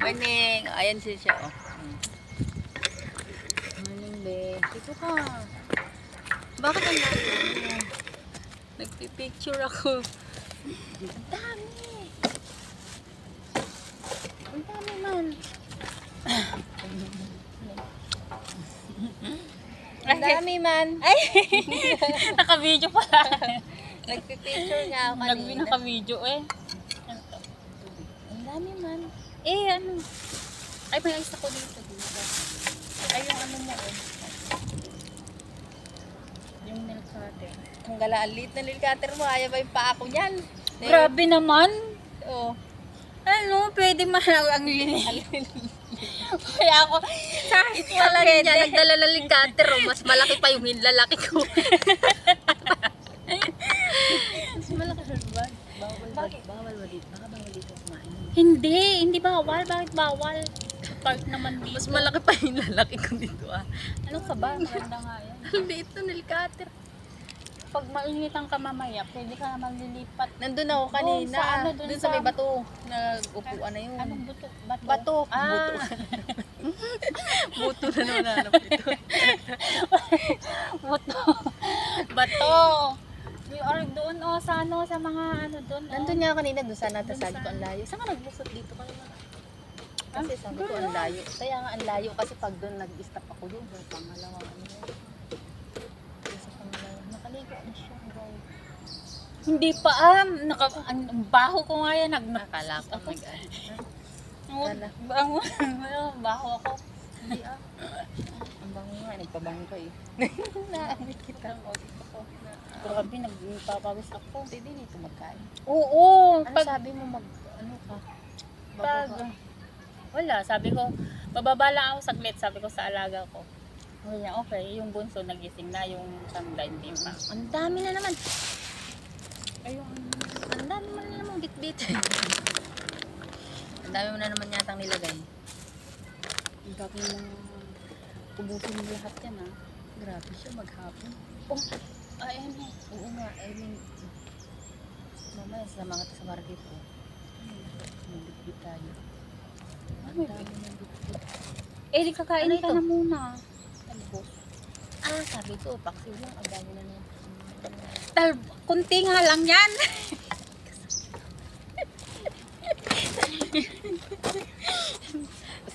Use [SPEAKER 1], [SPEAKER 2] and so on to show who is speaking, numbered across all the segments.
[SPEAKER 1] Morning. Ayan siya. Oh. Morning, be. Dito ka. Bakit ang dami mo? Nagpipicture ako. Ang dami. Ang dami man. Ang dami man.
[SPEAKER 2] Ay! Naka-video pala.
[SPEAKER 1] Nagpipicture nga ako kanina.
[SPEAKER 2] Naka-video eh.
[SPEAKER 1] Ang dami man.
[SPEAKER 2] Ano? Ay, may ayos ako dito. Ay, yung ano mo eh. Yung nail cutter.
[SPEAKER 1] Ang galaan-lit na nail cutter mo. Ayaw ba yung paa ko niyan?
[SPEAKER 2] Grabe naman.
[SPEAKER 1] Oo.
[SPEAKER 2] Ano, pwede man ang linis. Kaya ako, kahit
[SPEAKER 1] Wala niya, nagdala ng nail cutter. Oh. Mas malaki pa yung lalaki ko. Mas malaki sa bag. Bawal ba dito? Baka bawal dito kumain.
[SPEAKER 2] Hindi bawal. Bakit bawal? Part naman dito.
[SPEAKER 1] Mas malaki pa yung lalaki ko dito ah.
[SPEAKER 2] Ano ka ba? Maganda nga yan.
[SPEAKER 1] Ang liit na nail cutter.
[SPEAKER 2] Pag mainitan ka mamaya, pwede ka naman lilipat.
[SPEAKER 1] Nandun ako kanina.
[SPEAKER 2] Sa ano,
[SPEAKER 1] dun sa may bato. Nag-upuan na yun.
[SPEAKER 2] Anong buto?
[SPEAKER 1] Bato.
[SPEAKER 2] Ah.
[SPEAKER 1] Buto na nananap dito.
[SPEAKER 2] Buto. Bato. We are doon sa ano, sa mga ano doon.
[SPEAKER 1] Nandun niya kanina dun sa natasabi ko ang layo. Saan ka naglusot dito kayo? Kasi sabi ko ang layo. Kaya nga ang layo kasi pag doon nag-stop ako doon. Sa pangalawa ano yun. Sa pangalawa. Nakaligo na siya.
[SPEAKER 2] Hindi pa ang baho ko nga yan.
[SPEAKER 1] Nakala ko
[SPEAKER 2] Ako.
[SPEAKER 1] Kala.
[SPEAKER 2] Baho ako.
[SPEAKER 1] Hindi ah. Ang bango nga. Nagpabango ka eh. Naamit kita.
[SPEAKER 2] Grabe, nagpapawis ako.
[SPEAKER 1] Hindi dito magkain.
[SPEAKER 2] Oo.
[SPEAKER 1] Ano sabi mo ano ka? Bababa.
[SPEAKER 2] Wala, sabi ko, bababa lang ako saglit, sabi ko sa alaga ko. Sabi niya, okay, yung bunso nagising na, yung tanda hindi pa.
[SPEAKER 1] Ang dami na naman.
[SPEAKER 2] Ayun.
[SPEAKER 1] Ang dami mo na naman bit-bit. Ang dami mo na naman yatang nilagay.
[SPEAKER 2] Ang dami mo ubusin mo lahat yan
[SPEAKER 1] Grabe siya maghapon.
[SPEAKER 2] Oh, ay ano.
[SPEAKER 1] Oo nga, I mean, mamaya sa mga sa market ko. Magbit-bit tayo. Ang dami ng bit-bit.
[SPEAKER 2] Di kakain
[SPEAKER 1] Ano
[SPEAKER 2] ka
[SPEAKER 1] ito?
[SPEAKER 2] na muna. Talbos.
[SPEAKER 1] Sabi ko, paksiw lang. Ang dami na naman.
[SPEAKER 2] Kunti nga lang yan.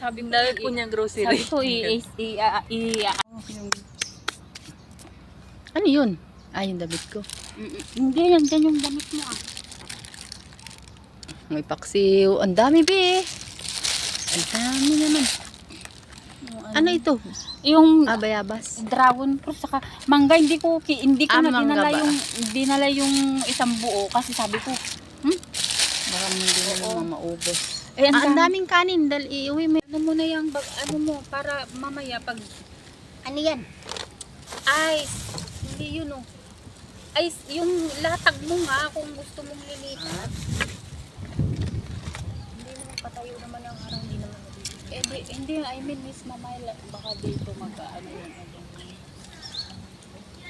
[SPEAKER 2] Sabi ko,
[SPEAKER 1] Dami po niyang grocery.
[SPEAKER 2] sabi ko,
[SPEAKER 1] Ano yun? Yung damit ko.
[SPEAKER 2] Hindi, yan yung damit mo
[SPEAKER 1] May paksiw. Ang dami, be. Ang dami naman. Ano ito?
[SPEAKER 2] Yung
[SPEAKER 1] Bayabas.
[SPEAKER 2] dragon fruit saka mangga, hindi ko na
[SPEAKER 1] mangga ba?
[SPEAKER 2] dinala yung isang buo kasi sabi ko,
[SPEAKER 1] Baka hindi na naman maubos.
[SPEAKER 2] ang
[SPEAKER 1] Ang daming kanin. Dahil iuwi mo.
[SPEAKER 2] ano mo na yung ano mo para mamaya pag
[SPEAKER 1] Ano yan?
[SPEAKER 2] ice, hindi yun ice, yung latag mo nga kung gusto mong lilipat.
[SPEAKER 1] Hindi naman patayo naman ang araw. Hindi naman nabibigyan.
[SPEAKER 2] Hindi, I mean miss mamaya baka dito mag-ano yung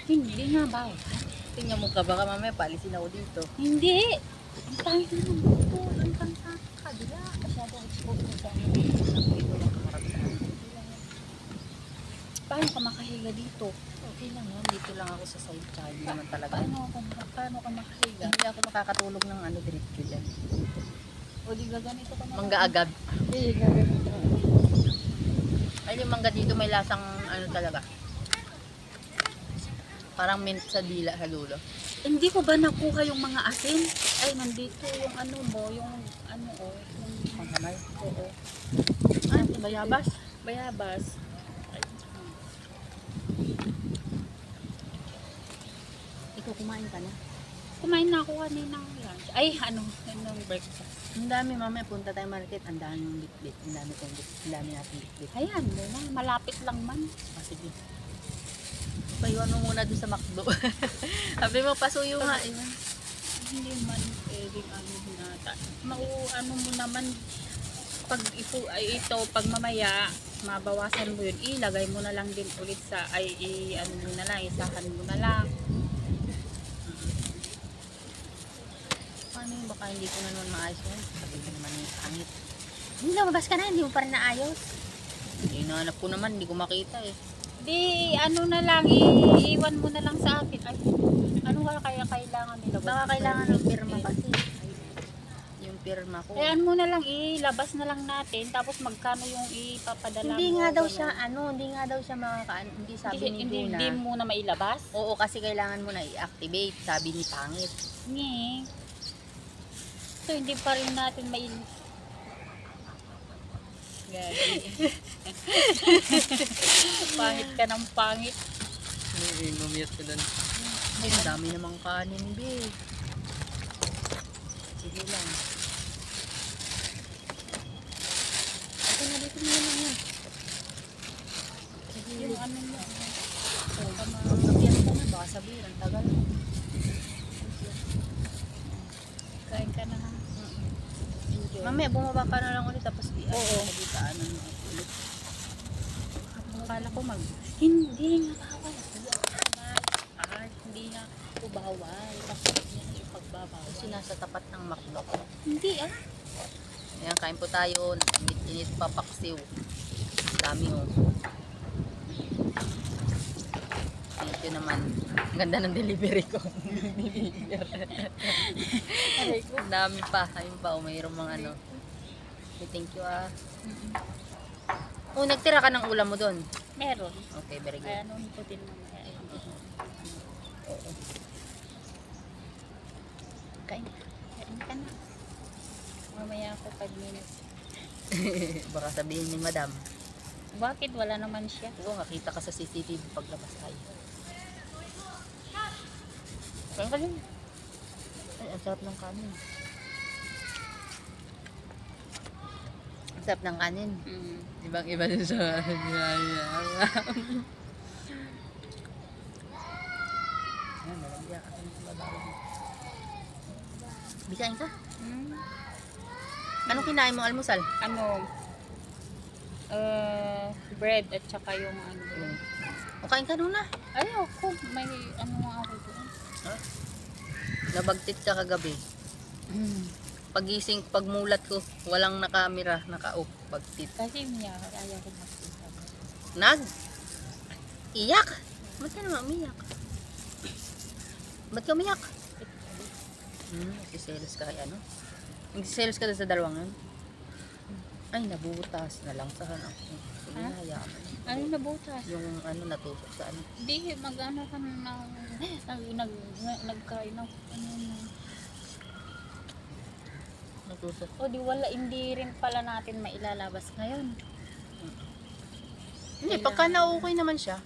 [SPEAKER 2] hindi nga ba?
[SPEAKER 1] Tingnan mo ka. Baka mamaya palisin ako dito.
[SPEAKER 2] Hindi. Ang tayo naman dito. Ang kanta kabila.
[SPEAKER 1] Masyadong exposed na sa amin. Dito lang kamarap sa amin.
[SPEAKER 2] Paano ka makahiga dito?
[SPEAKER 1] Okay lang yan. Dito lang ako sa side. Tsaka hindi naman talaga.
[SPEAKER 2] Paano ka makahiga?
[SPEAKER 1] Hindi ako makakatulog ng diretso dyan.
[SPEAKER 2] O di gaganito ka na.
[SPEAKER 1] Mangga agad.
[SPEAKER 2] Hindi, gaganito.
[SPEAKER 1] Ay, yung mangga dito may lasang talaga. Parang mint sa dila sa lulo.
[SPEAKER 2] Hindi ko ba nakuha yung mga asin? Ay, nandito yung ano mo, yung ano yung
[SPEAKER 1] Pangkamay.
[SPEAKER 2] oo.
[SPEAKER 1] Bayabas.
[SPEAKER 2] Bayabas.
[SPEAKER 1] Ikaw kumain ka na.
[SPEAKER 2] Kumain na ako kanina ng lunch. Ay, ng breakfast.
[SPEAKER 1] Ang dami mamaya punta tayo market. Ang dami ng bitbit. Ang dami kong bitbit. Ang dami natin bitbit.
[SPEAKER 2] Ayan, malapit lang man.
[SPEAKER 1] Sige. Paiwan mo muna dun sa McDo. Sabi mo, pasuyo nga.
[SPEAKER 2] Hindi man pwedeng ano na. Ano mo naman, pag ito, pag mamaya, mabawasan mo yun, ilagay mo na lang din ulit sa, ano mo na lang, isahan mo na lang.
[SPEAKER 1] Paano yung baka hindi ko na naman maayos yun? Sabi ko naman yung pangit. Hindi, lumabas ka na, hindi mo pa rin naayos.
[SPEAKER 3] Hinahanap ko naman, hindi ko makita eh.
[SPEAKER 2] Di, ano na lang, iiwan mo na lang sa akin. Ay, ano ka kaya kailangan nila?
[SPEAKER 1] Baka kailangan ng pirma kasi.
[SPEAKER 3] Yung pirma ko.
[SPEAKER 2] Eh, ano mo na lang, ilabas na lang natin, tapos magkano yung ipapadala
[SPEAKER 1] Hindi
[SPEAKER 2] mo,
[SPEAKER 1] nga daw
[SPEAKER 2] ganun.
[SPEAKER 1] siya, hindi nga daw siya makakaano, hindi sabi ni
[SPEAKER 2] hindi,
[SPEAKER 1] Luna.
[SPEAKER 2] hindi mo na mailabas?
[SPEAKER 1] Oo, kasi kailangan mo na i-activate, sabi ni Pangit.
[SPEAKER 2] Hindi. So, hindi pa rin natin Gagi. Pangit ka ng pangit.
[SPEAKER 3] Ngumiyat ko doon. Ay, ang dami namang kanin, be. Sige lang.
[SPEAKER 1] Ito na dito mo lang yan.
[SPEAKER 2] Yung ano mo.
[SPEAKER 1] Magkapiyan ka na, baka sabihin, ang tagal.
[SPEAKER 2] Kain ka na ha. Enjoy.
[SPEAKER 1] Mamaya, bumaba ka na lang ulit, tapos
[SPEAKER 2] Oo.
[SPEAKER 1] Sabitaan mo ulit.
[SPEAKER 2] Akala ko hindi nga bawal. Hindi nga ito bawal. Kasi yan yung pagbabawal.
[SPEAKER 1] Kasi nasa tapat ng McDo.
[SPEAKER 2] Hindi
[SPEAKER 1] Ayan, kain po tayo. Init pa paksiw. Dami oh. Thank you naman. Ang ganda ng delivery ko. Ang dami pa. Ayun pa, mayroong mga ano. Okay, thank you ah. Oh, nagtira ka ng ulam mo doon.
[SPEAKER 2] Meron.
[SPEAKER 1] Okay, very good.
[SPEAKER 2] Kaya ano ko din mamaya.
[SPEAKER 1] Oo. Kain.
[SPEAKER 2] Kain ka na. Mamaya ako 5 minutes.
[SPEAKER 1] Baka sabihin ni madam.
[SPEAKER 2] Bakit? Wala naman siya.
[SPEAKER 1] Oo, nakita ka sa CCTV paglabas tayo. Kain ka din. Ay, ang sarap ng kanin. Ang sarap ng kanin. Ibang iba din sa Ayan, nalagyan ka ng babaw. Bisain ka? Anong kinain mong almusal?
[SPEAKER 2] Ano? Bread at saka yung ano.
[SPEAKER 1] O, kain ka na.
[SPEAKER 2] Ay, ako. May ano nga ako doon.
[SPEAKER 1] Nabagtit ka kagabi. Pagising, pagmulat ko, walang nakamera, naka-off, bagtit.
[SPEAKER 2] Kasi niya, ayaw ko makita.
[SPEAKER 1] Iyak? Ba't ka naman umiyak? Ba't ka umiyak? Nagsiselos ka kay ano? Nagsiselos ka doon sa dalawang yun? Ay, nabutas. Nalangsahan ako. Sige,
[SPEAKER 2] Ha?
[SPEAKER 1] hayaan mo.
[SPEAKER 2] Ano nabutas?
[SPEAKER 1] Yung ano, natusok sa ano.
[SPEAKER 2] Hindi, mag-ano ka na nagkain ng ano na.
[SPEAKER 1] Natusok.
[SPEAKER 2] O di wala, hindi rin pala natin mailalabas ngayon.
[SPEAKER 1] Hindi, pagka na-okay naman siya.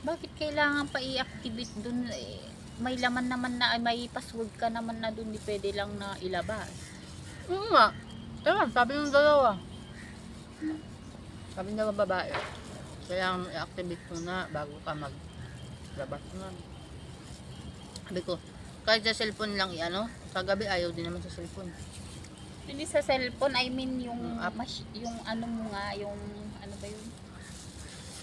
[SPEAKER 2] Bakit kailangan pa i-activate dun? May laman naman na, may password ka naman na dun, di pwede lang na ilabas.
[SPEAKER 1] Oo nga. Tama, sabi ng dalawa. Sabi ng dalawa babae. Kailangan i-activate mo na bago ka maglabas nga. Sabi ko, kahit sa cellphone lang i-ano, sa gabi ayaw din naman sa cellphone.
[SPEAKER 2] Hindi sa cellphone, I mean yung
[SPEAKER 1] App.
[SPEAKER 2] yung ano mo nga, yung ano ba yun?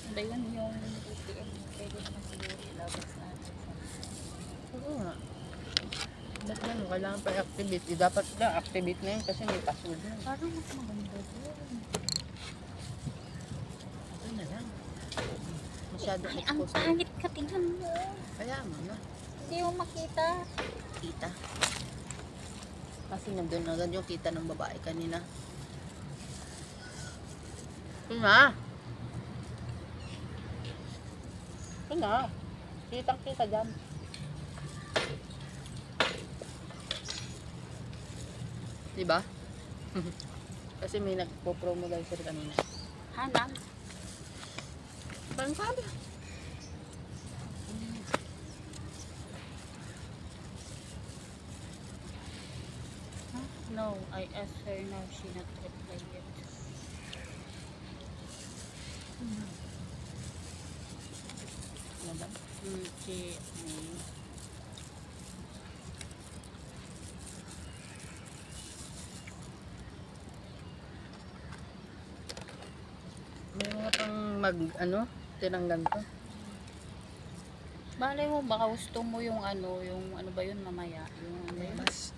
[SPEAKER 2] Ano ba yun? Yung ATM, pwede naman siguro ilabas natin.
[SPEAKER 1] Oo nga. Ba't yan? Kailangan pa i-activate. Dapat na activate na yun kasi may password na.
[SPEAKER 2] Parang mas maganda yun.
[SPEAKER 1] Ito na lang. Masyadong
[SPEAKER 2] Ay, ang
[SPEAKER 1] expose.
[SPEAKER 2] pangit ka, tingnan mo.
[SPEAKER 1] Kaya mo na.
[SPEAKER 2] Hindi mo makita.
[SPEAKER 1] Kita. Kasi nandun agad yung kita ng babae kanina. Ito na. Ito na. Kitang kita dyan. Diba? Kasi may nagpo-promo daw sir kanina.
[SPEAKER 2] Hanang.
[SPEAKER 1] Parang sabi.
[SPEAKER 2] No, I asked her now, she not reply yet.
[SPEAKER 1] Madam.
[SPEAKER 2] She,
[SPEAKER 1] May mga pang tirang ganito.
[SPEAKER 2] balay mo, baka gusto mo yung ano ba yun mamaya? Yung ano ba yun?
[SPEAKER 1] Mas